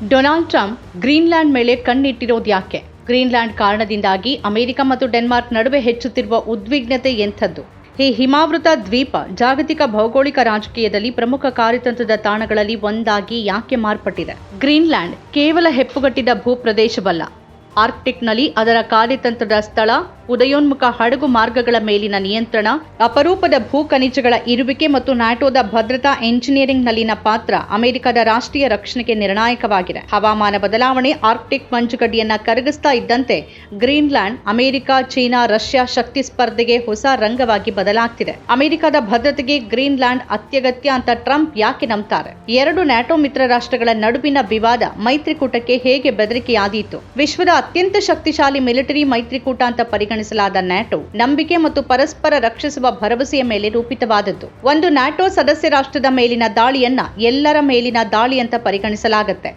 Donald Trump Greenland ಮೇಲೆ ಕಣ್ಣಿಟ್ಟಿರೋದು ಯಾಕೆ? Greenland ಕಾರಣದಿಂದಾಗಿ ಅಮೆರಿಕ ಮತ್ತು ಡೆನ್ಮಾರ್ಕ್ ನಡುವೆ ಹೆಚ್ಚುತ್ತಿರುವ ಉದ್ವಿಗ್ನತೆ ಎಂಥದ್ದು? ಈ ಹಿಮಾವೃತ ದ್ವೀಪ ಜಾಗತಿಕ ಭೌಗೋಳಿಕ ರಾಜಕೀಯದಲ್ಲಿ ಪ್ರಮುಖ ಕಾರ್ಯತಂತ್ರದ ತಾಣಗಳಲ್ಲಿ ಒಂದಾಗಿ ಯಾಕೆ ಮಾರ್ಪಟ್ಟಿದೆ? ಗ್ರೀನ್ಲ್ಯಾಂಡ್ ಕೇವಲ ಹೆಪ್ಪುಗಟ್ಟಿದ ಭೂಪ್ರದೇಶವಲ್ಲ. ಆರ್ಕ್ಟಿಕ್ನಲ್ಲಿ ಅದರ ಕಾರ್ಯತಂತ್ರದ ಸ್ಥಳ, ಉದಯೋನ್ಮುಖ ಹಡಗು ಮಾರ್ಗಗಳ ಮೇಲಿನ ನಿಯಂತ್ರಣ, ಅಪರೂಪದ ಭೂ ಖನಿಜಗಳ ಇರುವಿಕೆ ಮತ್ತು ನ್ಯಾಟೋದ ಭದ್ರತಾ ಎಂಜಿನಿಯರಿಂಗ್ನಲ್ಲಿನ ಪಾತ್ರ ಅಮೆರಿಕದ ರಾಷ್ಟ್ರೀಯ ರಕ್ಷಣೆಗೆ ನಿರ್ಣಾಯಕವಾಗಿದೆ. ಹವಾಮಾನ ಬದಲಾವಣೆ ಆರ್ಕ್ಟಿಕ್ ಮಂಜುಗಡ್ಡೆಯನ್ನ ಕರಗಿಸ್ತಾ ಇದ್ದಂತೆ ಗ್ರೀನ್ಲ್ಯಾಂಡ್ ಅಮೆರಿಕ, ಚೀನಾ, ರಷ್ಯಾ ಶಕ್ತಿ ಸ್ಪರ್ಧೆಗೆ ಹೊಸ ರಂಗವಾಗಿ ಬದಲಾಗ್ತಿದೆ. ಅಮೆರಿಕದ ಭದ್ರತೆಗೆ ಗ್ರೀನ್ಲ್ಯಾಂಡ್ ಅತ್ಯಗತ್ಯ ಅಂತ ಟ್ರಂಪ್ ಯಾಕೆ ನಂಬ್ತಾರೆ? ಎರಡು ನ್ಯಾಟೋ ಮಿತ್ರ ರಾಷ್ಟ್ರಗಳ ನಡುವಿನ ವಿವಾದ ಮೈತ್ರಿಕೂಟಕ್ಕೆ ಹೇಗೆ ಬೆದರಿಕೆಯಾದೀತು? ವಿಶ್ವದ ಅತ್ಯಂತ ಶಕ್ತಿಶಾಲಿ ಮಿಲಿಟರಿ ಮೈತ್ರಿಕೂಟ ಅಂತ ಪರಿಗಣಿಸಲಾದ ನ್ಯಾಟೋ ನಂಬಿಕೆ ಮತ್ತು ಪರಸ್ಪರ ರಕ್ಷಿಸುವ ಭರವಸೆಯ ಮೇಲೆ ರೂಪಿತವಾದದ್ದು. ಒಂದು ನ್ಯಾಟೋ ಸದಸ್ಯ ರಾಷ್ಟ್ರದ ಮೇಲಿನ ದಾಳಿಯನ್ನ ಎಲ್ಲರ ಮೇಲಿನ ದಾಳಿ ಅಂತ ಪರಿಗಣಿಸಲಾಗುತ್ತೆ.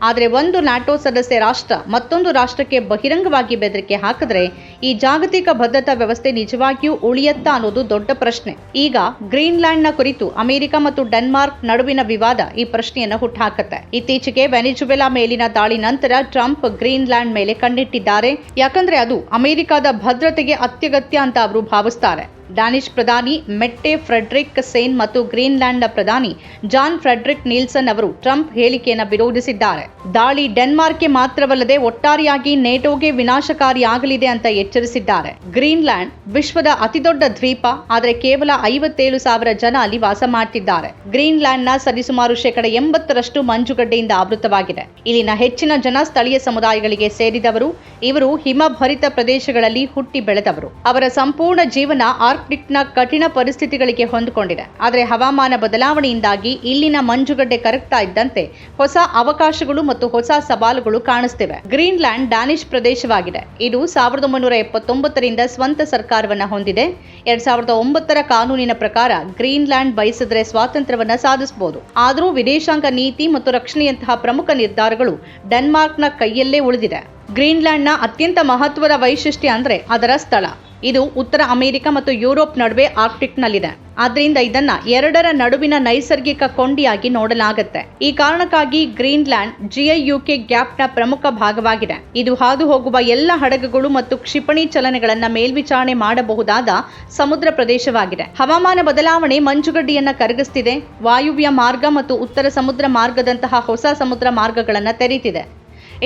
ಆದರೆ ಒಂದು ನ್ಯಾಟೋ ಸದಸ್ಯ ರಾಷ್ಟ್ರ ಮತ್ತೊಂದು ರಾಷ್ಟ್ರಕ್ಕೆ ಬಹಿರಂಗವಾಗಿ ಬೆದರಿಕೆ ಹಾಕಿದ್ರೆ ಈ ಜಾಗತಿಕ ಭದ್ರತಾ ವ್ಯವಸ್ಥೆ ನಿಜವಾಗಿಯೂ ಉಳಿಯತ್ತಾ ಅನ್ನೋದು ದೊಡ್ಡ ಪ್ರಶ್ನೆ. ಈಗ ಗ್ರೀನ್ಲ್ಯಾಂಡ್ನ ಕುರಿತು ಅಮೆರಿಕ ಮತ್ತು ಡೆನ್ಮಾರ್ಕ್ ನಡುವಿನ ವಿವಾದ ಈ ಪ್ರಶ್ನೆಯನ್ನು ಹುಟ್ಟುಹಾಕುತ್ತೆ. ಇತ್ತೀಚೆಗೆ ವೆನಿಜುವೆಲಾ ಮೇಲಿನ ದಾಳಿ ನಂತರ ಟ್ರಂಪ್ ಗ್ರೀನ್ಲ್ಯಾಂಡ್ ಮೇಲೆ ಕಣ್ಣಿಟ್ಟಿದ್ದಾರೆ. ಯಾಕಂದ್ರೆ ಅದು ಅಮೆರಿಕದ ಭದ್ರತೆಗೆ ಅತ್ಯಗತ್ಯ ಅಂತ ಅವರು ಭಾವಿಸ್ತಾರೆ. ಡ್ಯಾನಿಶ್ ಪ್ರಧಾನಿ ಮೆಟ್ಟೆ ಫ್ರೆಡ್ರಿಕ್ ಸೇನ್ ಮತ್ತು ಗ್ರೀನ್ಲ್ಯಾಂಡ್ನ ಪ್ರಧಾನಿ ಜಾನ್ ಫ್ರೆಡ್ರಿಕ್ ನೀಲ್ಸನ್ ಅವರು ಟ್ರಂಪ್ ಹೇಳಿಕೆಯನ್ನು ವಿರೋಧಿಸಿದ್ದಾರೆ. ದಾಳಿ ಡೆನ್ಮಾರ್ಕ್ಗೆ ಮಾತ್ರವಲ್ಲದೆ ಒಟ್ಟಾರೆಯಾಗಿ ನೇಟೋಗೆ ವಿನಾಶಕಾರಿಯಾಗಲಿದೆ ಅಂತ ಎಚ್ಚರಿಸಿದ್ದಾರೆ. ಗ್ರೀನ್ಲ್ಯಾಂಡ್ ವಿಶ್ವದ ಅತಿದೊಡ್ಡ ದ್ವೀಪ, ಆದರೆ ಕೇವಲ 57,000 ಜನ ಅಲ್ಲಿ ವಾಸ ಮಾಡ್ತಿದ್ದಾರೆ. ಗ್ರೀನ್ಲ್ಯಾಂಡ್ನ ಸರಿಸುಮಾರು 80% ಮಂಜುಗಡ್ಡೆಯಿಂದ ಆವೃತವಾಗಿದೆ. ಇಲ್ಲಿನ ಹೆಚ್ಚಿನ ಜನ ಸ್ಥಳೀಯ ಸಮುದಾಯಗಳಿಗೆ ಸೇರಿದವರು. ಇವರು ಹಿಮಭರಿತ ಪ್ರದೇಶಗಳಲ್ಲಿ ಹುಟ್ಟಿ ಬೆಳೆದವರು. ಅವರ ಸಂಪೂರ್ಣ ಜೀವನ ಆರ್ಕ್ಟಿಕ್ನ ಕಠಿಣ ಪರಿಸ್ಥಿತಿಗಳಿಗೆ ಹೊಂದಿಕೊಂಡಿದೆ. ಆದರೆ ಹವಾಮಾನ ಬದಲಾವಣೆಯಿಂದಾಗಿ ಇಲ್ಲಿನ ಮಂಜುಗಡ್ಡೆ ಕರಗ್ತಾ ಇದ್ದಂತೆ ಹೊಸ ಅವಕಾಶಗಳು ಮತ್ತು ಹೊಸ ಸವಾಲುಗಳು ಕಾಣಿಸ್ತಿವೆ. ಗ್ರೀನ್ಲ್ಯಾಂಡ್ ಡ್ಯಾನಿಶ್ ಪ್ರದೇಶವಾಗಿದೆ. ಇದು 1979ರಿಂದ ಸ್ವಂತ ಸರ್ಕಾರವನ್ನ ಹೊಂದಿದೆ. 2009ರ ಕಾನೂನಿನ ಪ್ರಕಾರ ಗ್ರೀನ್ಲ್ಯಾಂಡ್ ಬಯಸಿದ್ರೆ ಸ್ವಾತಂತ್ರ್ಯವನ್ನ ಸಾಧಿಸಬಹುದು. ಆದರೂ ವಿದೇಶಾಂಗ ನೀತಿ ಮತ್ತು ರಕ್ಷಣೆಯಂತಹ ಪ್ರಮುಖ ನಿರ್ಧಾರಗಳು ಡೆನ್ಮಾರ್ಕ್ನ ಕೈಯಲ್ಲೇ ಉಳಿದಿದೆ. ಗ್ರೀನ್ಲ್ಯಾಂಡ್ನ ಅತ್ಯಂತ ಮಹತ್ವದ ವೈಶಿಷ್ಟ್ಯ ಅಂದ್ರೆ ಅದರ ಸ್ಥಳ. ಇದು ಉತ್ತರ ಅಮೆರಿಕ ಮತ್ತು ಯುರೋಪ್ ನಡುವೆ ಆರ್ಕ್ಟಿಕ್ನಲ್ಲಿದೆ. ಆದ್ರಿಂದ ಇದನ್ನ ಎರಡರ ನಡುವಿನ ನೈಸರ್ಗಿಕ ಕೊಂಡಿಯಾಗಿ ನೋಡಲಾಗುತ್ತೆ. ಈ ಕಾರಣಕ್ಕಾಗಿ ಗ್ರೀನ್ಲ್ಯಾಂಡ್ GIUK ಗ್ಯಾಪ್ನ ಪ್ರಮುಖ ಭಾಗವಾಗಿದೆ. ಇದು ಹಾದು ಹೋಗುವ ಎಲ್ಲ ಹಡಗುಗಳು ಮತ್ತು ಕ್ಷಿಪಣಿ ಚಲನೆಗಳನ್ನ ಮೇಲ್ವಿಚಾರಣೆ ಮಾಡಬಹುದಾದ ಸಮುದ್ರ ಪ್ರದೇಶವಾಗಿದೆ. ಹವಾಮಾನ ಬದಲಾವಣೆ ಮಂಜುಗಡ್ಡೆಯನ್ನ ಕರಗಿಸ್ತಿದೆ. ವಾಯುವ್ಯ ಮಾರ್ಗ ಮತ್ತು ಉತ್ತರ ಸಮುದ್ರ ಮಾರ್ಗದಂತಹ ಹೊಸ ಸಮುದ್ರ ಮಾರ್ಗಗಳನ್ನ ತೆರೀತಿದೆ.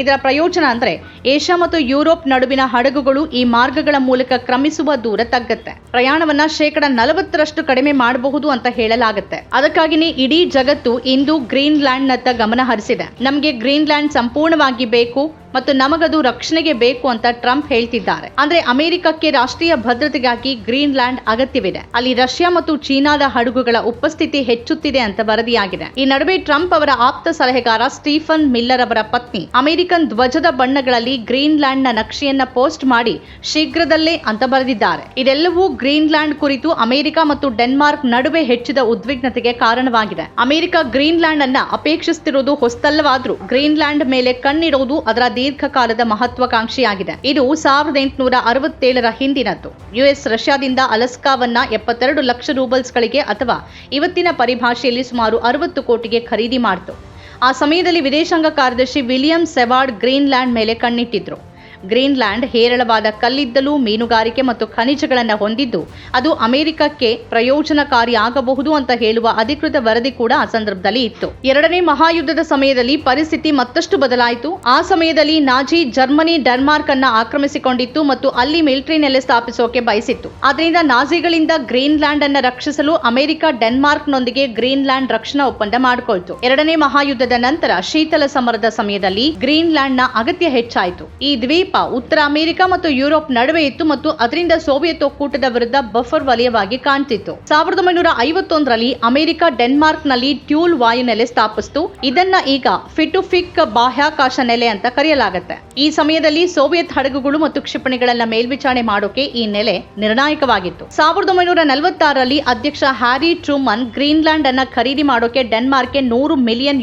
ಇದರ ಪ್ರಯೋಜನ ಅಂದ್ರೆ ಏಷ್ಯಾ ಮತ್ತು ಯುರೋಪ್ ನಡುವಿನ ಹಡಗುಗಳು ಈ ಮಾರ್ಗಗಳ ಮೂಲಕ ಕ್ರಮಿಸುವ ದೂರ ತಗ್ಗುತ್ತೆ. ಪ್ರಯಾಣವನ್ನ 40% ಕಡಿಮೆ ಮಾಡಬಹುದು ಅಂತ ಹೇಳಲಾಗುತ್ತೆ. ಅದಕ್ಕಾಗಿನೇ ಇಡೀ ಜಗತ್ತು ಇಂದು ಗ್ರೀನ್ಲ್ಯಾಂಡ್ನತ್ತ ಗಮನ ಹರಿಸಿದೆ. ನಮಗೆ ಗ್ರೀನ್ಲ್ಯಾಂಡ್ ಸಂಪೂರ್ಣವಾಗಿ ಬೇಕು ಮತ್ತು ನಮಗದು ರಕ್ಷಣೆಗೆ ಬೇಕು ಅಂತ ಟ್ರಂಪ್ ಹೇಳ್ತಿದ್ದಾರೆ. ಅಂದ್ರೆ ಅಮೆರಿಕಕ್ಕೆ ರಾಷ್ಟ್ರೀಯ ಭದ್ರತೆಗಾಗಿ ಗ್ರೀನ್ಲ್ಯಾಂಡ್ ಅಗತ್ಯವಿದೆ. ಅಲ್ಲಿ ರಷ್ಯಾ ಮತ್ತು ಚೀನಾದ ಹಡಗುಗಳ ಉಪಸ್ಥಿತಿ ಹೆಚ್ಚುತ್ತಿದೆ ಅಂತ ವರದಿಯಾಗಿದೆ. ಈ ನಡುವೆ ಟ್ರಂಪ್ ಅವರ ಆಪ್ತ ಸಲಹೆಗಾರ ಸ್ಟೀಫನ್ ಮಿಲ್ಲರ್ ಅವರ ಪತ್ನಿ ಅಮೆರಿಕನ್ ಧ್ವಜದ ಬಣ್ಣಗಳಲ್ಲಿ ಗ್ರೀನ್ಲ್ಯಾಂಡ್ನ ನಕ್ಷೆಯನ್ನ ಪೋಸ್ಟ್ ಮಾಡಿ ಶೀಘ್ರದಲ್ಲೇ ಅಂತ ಬರೆದಿದ್ದಾರೆ. ಇದೆಲ್ಲವೂ ಗ್ರೀನ್ಲ್ಯಾಂಡ್ ಕುರಿತು ಅಮೆರಿಕ ಮತ್ತು ಡೆನ್ಮಾರ್ಕ್ ನಡುವೆ ಹೆಚ್ಚಿದ ಉದ್ವಿಗ್ನತೆಗೆ ಕಾರಣವಾಗಿದೆ. ಅಮೆರಿಕ ಗ್ರೀನ್ಲ್ಯಾಂಡ್ ಅನ್ನ ಅಪೇಕ್ಷಿಸುತ್ತಿರುವುದು ಹೊಸ್ತಲ್ಲವಾದ್ರೂ ಗ್ರೀನ್ಲ್ಯಾಂಡ್ ಮೇಲೆ ಕಣ್ಣಿಡುವುದು ಅದರ ದೀರ್ಘಕಾಲದ ಮಹತ್ವಾಕಾಂಕ್ಷೆಯಾಗಿದೆ. ಇದು 1867ರ ಹಿಂದಿನದ್ದು. US ರಷ್ಯಾದಿಂದ ಅಲಸ್ಕಾವನ್ನ 72 ಲಕ್ಷ ರೂಬಲ್ಸ್ಗಳಿಗೆ ಅಥವಾ ಇವತ್ತಿನ ಪರಿಭಾಷೆಯಲ್ಲಿ ಸುಮಾರು 60 ಕೋಟಿಗೆ ಖರೀದಿ ಮಾಡಿತು. ಆ ಸಮಯದಲ್ಲಿ ವಿದೇಶಾಂಗ ಕಾರ್ಯದರ್ಶಿ ವಿಲಿಯಂ ಸೆವಾರ್ಡ್ ಗ್ರೀನ್ಲ್ಯಾಂಡ್ ಮೇಲೆ ಕಣ್ಣಿಟ್ಟಿದ್ರು. ಗ್ರೀನ್ಲ್ಯಾಂಡ್ ಹೇರಳವಾದ ಕಲ್ಲಿದ್ದಲು, ಮೀನುಗಾರಿಕೆ ಮತ್ತು ಖನಿಜಗಳನ್ನು ಹೊಂದಿದ್ದು ಅದು ಅಮೆರಿಕಕ್ಕೆ ಪ್ರಯೋಜನಕಾರಿ ಆಗಬಹುದು ಅಂತ ಹೇಳುವ ಅಧಿಕೃತ ವರದಿ ಕೂಡ ಆ ಸಂದರ್ಭದಲ್ಲಿ ಇತ್ತು. ಎರಡನೇ ಮಹಾಯುದ್ಧದ ಸಮಯದಲ್ಲಿ ಪರಿಸ್ಥಿತಿ ಮತ್ತಷ್ಟು ಬದಲಾಯಿತು. ಆ ಸಮಯದಲ್ಲಿ ನಾಜಿ ಜರ್ಮನಿ ಡೆನ್ಮಾರ್ಕ್ ಅನ್ನ ಆಕ್ರಮಿಸಿಕೊಂಡಿತ್ತು ಮತ್ತು ಅಲ್ಲಿ ಮಿಲಿಟರಿ ನೆಲೆ ಸ್ಥಾಪಿಸೋಕೆ ಬಯಸಿತ್ತು. ಆದ್ರಿಂದ ನಾಜಿಗಳಿಂದ ಗ್ರೀನ್ಲ್ಯಾಂಡ್ ಅನ್ನ ರಕ್ಷಿಸಲು ಅಮೆರಿಕ ಡೆನ್ಮಾರ್ಕ್ನೊಂದಿಗೆ ಗ್ರೀನ್ಲ್ಯಾಂಡ್ ರಕ್ಷಣಾ ಒಪ್ಪಂದ ಮಾಡಿಕೊಳ್ತು. ಎರಡನೇ ಮಹಾಯುದ್ಧದ ನಂತರ ಶೀತಲ ಸಮರದ ಸಮಯದಲ್ಲಿ ಗ್ರೀನ್ಲ್ಯಾಂಡ್ನ ಅಗತ್ಯ ಹೆಚ್ಚಾಯಿತು. ಈ ದ್ವೀಪ ಉತ್ತರ ಅಮೆರಿಕ ಮತ್ತು ಯುರೋಪ್ ನಡುವೆ ಇತ್ತು ಮತ್ತು ಅದರಿಂದ ಸೋವಿಯತ್ ಒಕ್ಕೂಟದ ವಿರುದ್ಧ ಬಫರ್ ವಲಯವಾಗಿ ಕಾಣ್ತಿತ್ತು. 1951ರಲ್ಲಿ ಅಮೆರಿಕ ಡೆನ್ಮಾರ್ಕ್ನಲ್ಲಿ ಟ್ಯೂಲ್ ವಾಯುನೆಲೆ ಸ್ಥಾಪಿಸಿತು. ಇದನ್ನ ಈಗ ಫಿಟುಫಿಕ್ ಬಾಹ್ಯಾಕಾಶ ನೆಲೆ ಅಂತ ಕರೆಯಲಾಗುತ್ತೆ. ಈ ಸಮಯದಲ್ಲಿ ಸೋವಿಯತ್ ಹಡಗುಗಳು ಮತ್ತು ಕ್ಷಿಪಣಿಗಳನ್ನ ಮೇಲ್ವಿಚಾರಣೆ ಮಾಡೋಕೆ ಈ ನೆಲೆ ನಿರ್ಣಾಯಕವಾಗಿತ್ತು. 1946ರಲ್ಲಿ ಅಧ್ಯಕ್ಷ ಹ್ಯಾರಿ ಟ್ರೂಮನ್ ಗ್ರೀನ್ಲ್ಯಾಂಡ್ ಅನ್ನ ಖರೀದಿ ಮಾಡೋಕೆ ಡೆನ್ಮಾರ್ಕ್ಗೆ $100 ಮಿಲಿಯನ್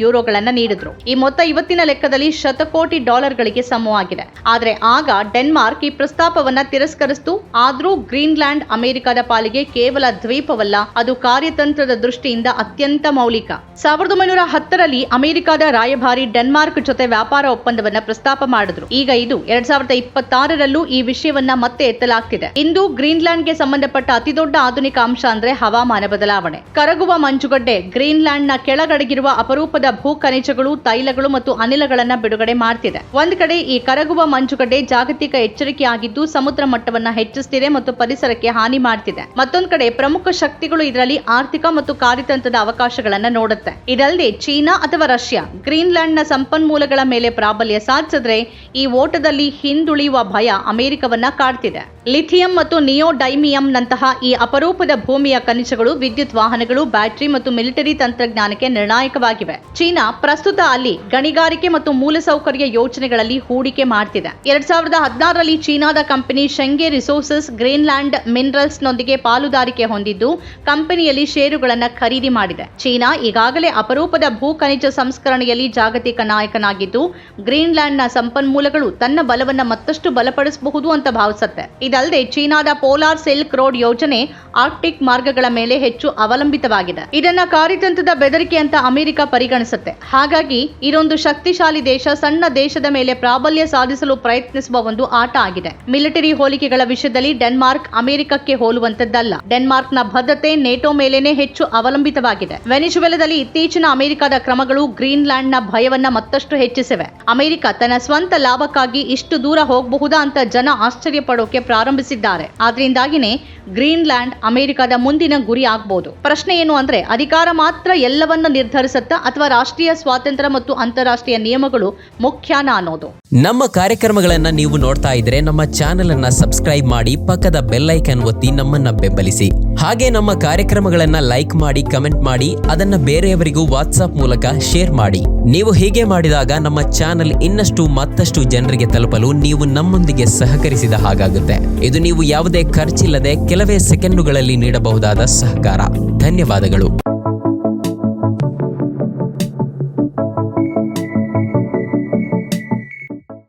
ನೀಡಿದ್ರು. ಈ ಮೊತ್ತ ಇವತ್ತಿನ ಲೆಕ್ಕದಲ್ಲಿ $100 ಕೋಟಿ ಗಳಿಗೆ ಸಮವಾಗಿದೆ. ಆದ್ರೆ ಆಗ ಡೆನ್ಮಾರ್ಕ್ ಈ ಪ್ರಸ್ತಾಪವನ್ನ ತಿರಸ್ಕರಿಸಿತು. ಆದರೂ ಗ್ರೀನ್ಲ್ಯಾಂಡ್ ಅಮೆರಿಕದ ಪಾಲಿಗೆ ಕೇವಲ ದ್ವೀಪವಲ್ಲ, ಅದು ಕಾರ್ಯತಂತ್ರದ ದೃಷ್ಟಿಯಿಂದ ಅತ್ಯಂತ ಮೌಲಿಕ. 1910ರಲ್ಲಿ ಅಮೆರಿಕದ ರಾಯಭಾರಿ ಡೆನ್ಮಾರ್ಕ್ ಜೊತೆ ವ್ಯಾಪಾರ ಒಪ್ಪಂದವನ್ನ ಪ್ರಸ್ತಾಪ ಮಾಡಿದ್ರು. ಈಗ ಇದು 2026ರಲ್ಲೂ ಈ ವಿಷಯವನ್ನ ಮತ್ತೆ ಎತ್ತಲಾಗ್ತಿದೆ. ಇಂದು ಗ್ರೀನ್ಲ್ಯಾಂಡ್ಗೆ ಸಂಬಂಧಪಟ್ಟ ಅತಿದೊಡ್ಡ ಆಧುನಿಕ ಅಂಶ ಅಂದ್ರೆ ಹವಾಮಾನ ಬದಲಾವಣೆ. ಕರಗುವ ಮಂಜುಗಡ್ಡೆ ಗ್ರೀನ್ಲ್ಯಾಂಡ್ನ ಕೆಳಗಡೆಗಿರುವ ಅಪರೂಪದ ಭೂ ಖನಿಜಗಳು, ತೈಲಗಳು ಮತ್ತು ಅನಿಲಗಳನ್ನ ಬಿಡುಗಡೆ ಮಾಡ್ತಿದೆ. ಒಂದ್ ಕಡೆ ಈ ಕರಗುವ ಮಂಜುಗಡ್ಡೆ ಜಾಗತಿಕ ಎಚ್ಚರಿಕೆಯಾಗಿದ್ದು ಸಮುದ್ರ ಮಟ್ಟವನ್ನ ಹೆಚ್ಚಿಸ್ತಿದೆ ಮತ್ತು ಪರಿಸರಕ್ಕೆ ಹಾನಿ ಮಾಡ್ತಿದೆ. ಮತ್ತೊಂದ್ ಕಡೆ ಪ್ರಮುಖ ಶಕ್ತಿಗಳು ಇದರಲ್ಲಿ ಆರ್ಥಿಕ ಮತ್ತು ಕಾರ್ಯತಂತ್ರದ ಅವಕಾಶಗಳನ್ನ ನೋಡುತ್ತೆ. ಇದಲ್ಲದೆ ಚೀನಾ ಅಥವಾ ರಷ್ಯಾ ಗ್ರೀನ್ಲ್ಯಾಂಡ್ನ ಸಂಪನ್ಮೂಲಗಳ ಮೇಲೆ ಪ್ರಾಬಲ್ಯ ಸಾಧಿಸಿದ್ರೆ ಈ ಓಟದಲ್ಲಿ ಹಿಂದುಳಿಯುವ ಭಯ ಅಮೆರಿಕವನ್ನ ಕಾಡ್ತಿದೆ. ಲಿಥಿಯಂ ಮತ್ತು ನಿಯೋಡೈಮಿಯಂ ನಂತಹ ಈ ಅಪರೂಪದ ಭೂಮಿಯ ಖನಿಜಗಳು ವಿದ್ಯುತ್ ವಾಹನಗಳು, ಬ್ಯಾಟರಿ ಮತ್ತು ಮಿಲಿಟರಿ ತಂತ್ರಜ್ಞಾನಕ್ಕೆ ನಿರ್ಣಾಯಕವಾಗಿವೆ. ಚೀನಾ ಪ್ರಸ್ತುತ ಅಲ್ಲಿ ಗಣಿಗಾರಿಕೆ ಮತ್ತು ಮೂಲಸೌಕರ್ಯ ಯೋಜನೆಗಳಲ್ಲಿ ಹೂಡಿಕೆ ಮಾಡ್ತಿದೆ. 2016ರಲ್ಲಿ ಚೀನಾದ ಕಂಪನಿ ಶೆಂಗೆ ರಿಸೋರ್ಸಸ್ ಗ್ರೀನ್ಲ್ಯಾಂಡ್ ಮಿನರಲ್ಸ್ ನೊಂದಿಗೆ ಪಾಲುದಾರಿಕೆ ಹೊಂದಿದ್ದು ಕಂಪನಿಯಲ್ಲಿ ಷೇರುಗಳನ್ನು ಖರೀದಿ ಮಾಡಿದೆ. ಚೀನಾ ಈಗಾಗಲೇ ಅಪರೂಪದ ಭೂ ಖನಿಜ ಸಂಸ್ಕರಣೆಯಲ್ಲಿ ಜಾಗತಿಕ ನಾಯಕನಾಗಿದ್ದು ಗ್ರೀನ್ಲ್ಯಾಂಡ್ನ ಸಂಪನ್ಮೂಲಗಳು ತನ್ನ ಬಲವನ್ನ ಮತ್ತಷ್ಟು ಬಲಪಡಿಸಬಹುದು ಅಂತ ಭಾವಿಸುತ್ತೆ. ಇದಲ್ಲದೆ ಚೀನಾದ ಪೋಲಾರ್ ಸಿಲ್ಕ್ ರೋಡ್ ಯೋಜನೆ ಆರ್ಕ್ಟಿಕ್ ಮಾರ್ಗಗಳ ಮೇಲೆ ಹೆಚ್ಚು ಅವಲಂಬಿತವಾಗಿದೆ. ಇದನ್ನ ಕಾರ್ಯತಂತ್ರದ ಬೆದರಿಕೆ ಅಂತ ಅಮೆರಿಕ ಪರಿಗಣಿಸುತ್ತೆ. ಹಾಗಾಗಿ ಇದೊಂದು ಶಕ್ತಿಶಾಲಿ ದೇಶ ಸಣ್ಣ ದೇಶದ ಮೇಲೆ ಪ್ರಾಬಲ್ಯ ಸಾಧಿಸಲು ಪ್ರಯತ್ನಿಸುವ ಒಂದು ಆಟ ಆಗಿದೆ. ಮಿಲಿಟರಿ ಹೋಲಿಕೆಗಳ ವಿಷಯದಲ್ಲಿ ಡೆನ್ಮಾರ್ಕ್ ಅಮೆರಿಕಕ್ಕೆ ಹೋಲುವಂತದ್ದಲ್ಲ. ಡೆನ್ಮಾರ್ಕ್ನ ಭದ್ರತೆ ನೇಟೋ ಮೇಲೇನೆ ಹೆಚ್ಚು ಅವಲಂಬಿತವಾಗಿದೆ. ವೆನಿಜುವೆಲಾದಲ್ಲಿ ಇತ್ತೀಚಿನ ಅಮೆರಿಕದ ಕ್ರಮಗಳು ಗ್ರೀನ್ಲ್ಯಾಂಡ್ನ ಭಯವನ್ನ ಮತ್ತಷ್ಟು ಹೆಚ್ಚಿಸಿವೆ. ಅಮೆರಿಕ ತನ್ನ ಸ್ವಂತ ಲಾಭಕ್ಕಾಗಿ ಇಷ್ಟು ದೂರ ಹೋಗಬಹುದಾ ಅಂತ ಜನ ಆಶ್ಚರ್ಯ ಪಡೋಕೆ ಪ್ರಾರಂಭಿಸಿದ್ದಾರೆ. ಆದ್ರಿಂದಾಗಿನೇ ಗ್ರೀನ್ಲ್ಯಾಂಡ್ ಅಮೆರಿಕದ ಮುಂದಿನ ಗುರಿ ಆಗಬಹುದು. ಪ್ರಶ್ನೆ ಏನು ಅಂದ್ರೆ ಅಧಿಕಾರ ಮಾತ್ರ ಎಲ್ಲವನ್ನ ನಿರ್ಧರಿಸುತ್ತಾ ಅಥವಾ ರಾಷ್ಟ್ರೀಯ ಸ್ವಾತಂತ್ರ್ಯ ಮತ್ತು ಅಂತಾರಾಷ್ಟ್ರೀಯ ನಿಯಮಗಳು ಮುಖ್ಯನಾ ಅನ್ನೋದು. ನಮ್ಮ ಕಾರ್ಯಕ್ರಮಗಳನ್ನ ನೀವು ನೋಡ್ತಾ ಇದ್ರೆ ನಮ್ಮ ಚಾನೆಲ್ ಅನ್ನ ಸಬ್ಸ್ಕ್ರೈಬ್ ಮಾಡಿ, ಪಕ್ಕದ ಬೆಲ್ ಐಕಾನ್ ಒತ್ತಿ ನಮ್ಮನ್ನ ಬೆಂಬಲಿಸಿ. ಹಾಗೆ ನಮ್ಮ ಕಾರ್ಯಕ್ರಮಗಳನ್ನ ಲೈಕ್ ಮಾಡಿ, ಕಮೆಂಟ್ ಮಾಡಿ, ಅದನ್ನ ಬೇರೆಯವರಿಗೂ ವಾಟ್ಸ್ಆಪ್ ಮೂಲಕ ಶೇರ್ ಮಾಡಿ. ನೀವು ಹೀಗೆ ಮಾಡಿದಾಗ ನಮ್ಮ ಚಾನೆಲ್ ಇನ್ನಷ್ಟು ಮತ್ತಷ್ಟು ಜನರಿಗೆ ತಲುಪಲು ನೀವು ನಮ್ಮೊಂದಿಗೆ ಸಹಕರಿಸಿದ ಹಾಗಾಗುತ್ತೆ. ಇದು ನೀವು ಯಾವುದೇ ಖರ್ಚಿಲ್ಲದೆ ಕೆಲವೇ ಸೆಕೆಂಡುಗಳಲ್ಲಿ ನೀಡಬಹುದಾದ ಸಹಕಾರ. ಧನ್ಯವಾದಗಳು.